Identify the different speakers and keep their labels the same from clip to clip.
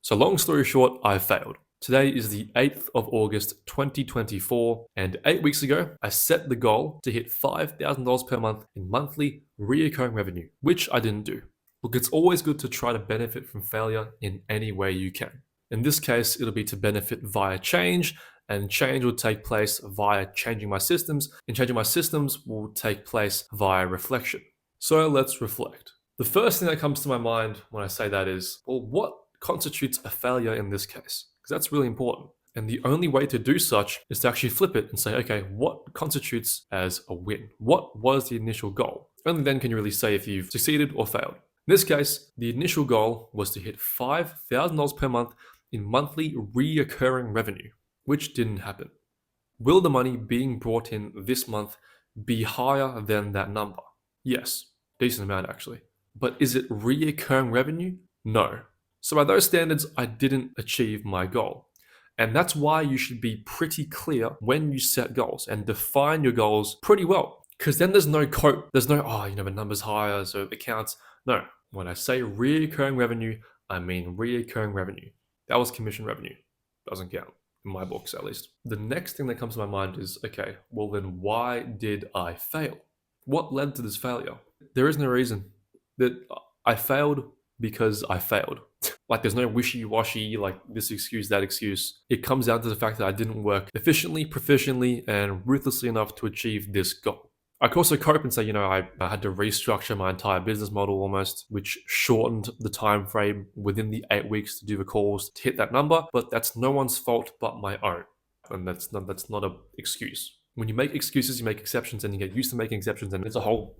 Speaker 1: So long story short, I failed. Today is the 8th of August 2024, and 8 weeks ago, I set the goal to hit $5,000 per month in monthly recurring revenue, which I didn't do. Look, it's always good to try to benefit from failure in any way you can. In this case, it'll be to benefit via change, and change will take place via changing my systems, and changing my systems will take place via reflection. So let's reflect. The first thing that comes to my mind when I say that is, well, what constitutes a failure in this case? Because that's really important. And the only way to do such is to actually flip it and say, okay, what constitutes as a win? What was the initial goal? Only then can you really say if you've succeeded or failed. In this case, the initial goal was to hit $5,000 per month in monthly reoccurring revenue, which didn't happen. Will the money being brought in this month be higher than that number? Yes, decent amount actually. But is it reoccurring revenue? No. So by those standards, I didn't achieve my goal. And that's why you should be pretty clear when you set goals and define your goals pretty well. Because then there's no cope, there's no, the number's higher, so it counts. No, when I say reoccurring revenue, I mean reoccurring revenue. That was commission revenue. Doesn't count, in my books at least. The next thing that comes to my mind is, okay, well then why did I fail? What led to this failure? There is no reason that I failed because I failed. Like there's no wishy-washy, like this excuse, that excuse. It comes down to the fact that I didn't work efficiently, proficiently, and ruthlessly enough to achieve this goal. I could also cope and say, I had to restructure my entire business model almost, which shortened the time frame within the 8 weeks to do the calls to hit that number, but that's no one's fault but my own. And that's not an excuse. When you make excuses, you make exceptions, and you get used to making exceptions, and it's a whole,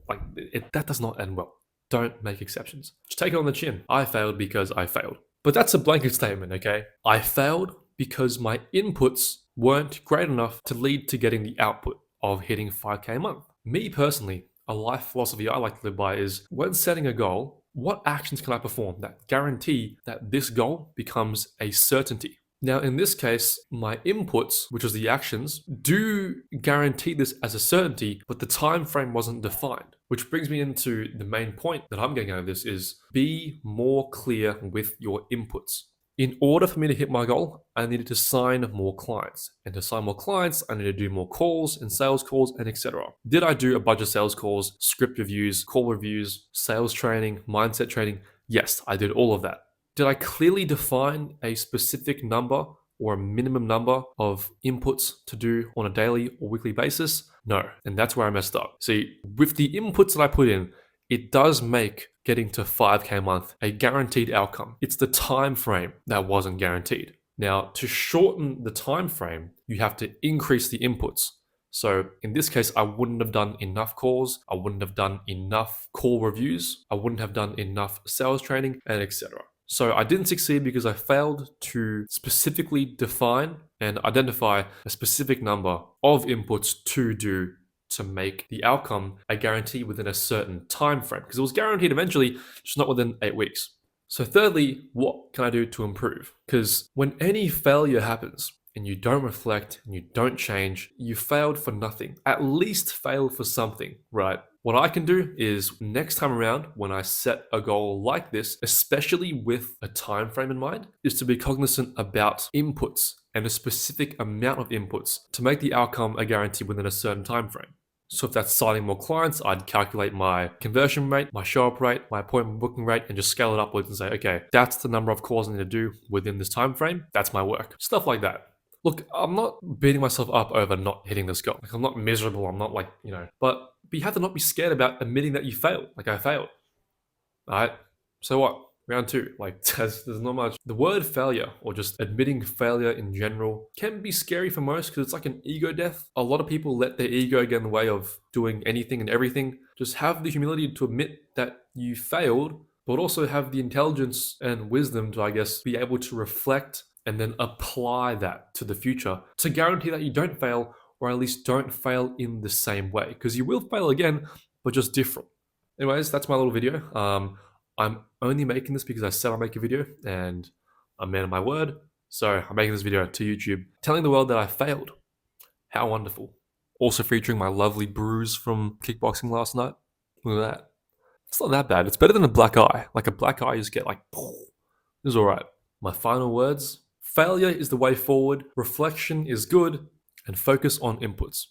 Speaker 1: that does not end well. Don't make exceptions. Just take it on the chin. I failed because I failed. But that's a blanket statement, okay? I failed because my inputs weren't great enough to lead to getting the output of hitting 5K a month. Me personally, a life philosophy I like to live by is when setting a goal, what actions can I perform that guarantee that this goal becomes a certainty? Now, in this case, my inputs, which was the actions, do guarantee this as a certainty, but the time frame wasn't defined. Which brings me into the main point that I'm getting out of this is be more clear with your inputs. In order for me to hit my goal, I needed to sign more clients. And to sign more clients, I needed to do more calls and sales calls and etc. Did I do a bunch of sales calls, script reviews, call reviews, sales training, mindset training? Yes, I did all of that. Did I clearly define a specific number or a minimum number of inputs to do on a daily or weekly basis? No. And that's where I messed up. See, with the inputs that I put in, it does make getting to 5K a month a guaranteed outcome. It's the time frame that wasn't guaranteed. Now, to shorten the time frame, you have to increase the inputs. So in this case, I wouldn't have done enough calls. I wouldn't have done enough call reviews. I wouldn't have done enough sales training and etc. So I didn't succeed because I failed to specifically define and identify a specific number of inputs to do to make the outcome a guarantee within a certain time frame. Because it was guaranteed eventually, just not within 8 weeks. So thirdly, what can I do to improve? Because when any failure happens and you don't reflect and you don't change, you failed for nothing. At least fail for something, right? What I can do is next time around when I set a goal like this, especially with a time frame in mind, is to be cognizant about inputs and a specific amount of inputs to make the outcome a guarantee within a certain time frame. So if that's signing more clients, I'd calculate my conversion rate, my show-up rate, my appointment booking rate, and just scale it upwards and say, okay, that's the number of calls I need to do within this time frame. That's my work. Stuff like that. Look, I'm not beating myself up over not hitting this goal. I'm not miserable. I'm not but you have to not be scared about admitting that you failed. Like I failed. All right. So what? Round 2. There's not much. The word failure or just admitting failure in general can be scary for most because it's like an ego death. A lot of people let their ego get in the way of doing anything and everything. Just have the humility to admit that you failed, but also have the intelligence and wisdom to, be able to reflect and then apply that to the future to guarantee that you don't fail, or at least don't fail in the same way. Because you will fail again, but just different. Anyways, that's my little video. I'm only making this because I said I'll make a video, and I'm a man of my word. So I'm making this video to YouTube, telling the world that I failed. How wonderful. Also featuring my lovely bruise from kickboxing last night. Look at that. It's not that bad. It's better than a black eye. Like a black eye, you just get it was all right. My final words: failure is the way forward, reflection is good, and focus on inputs.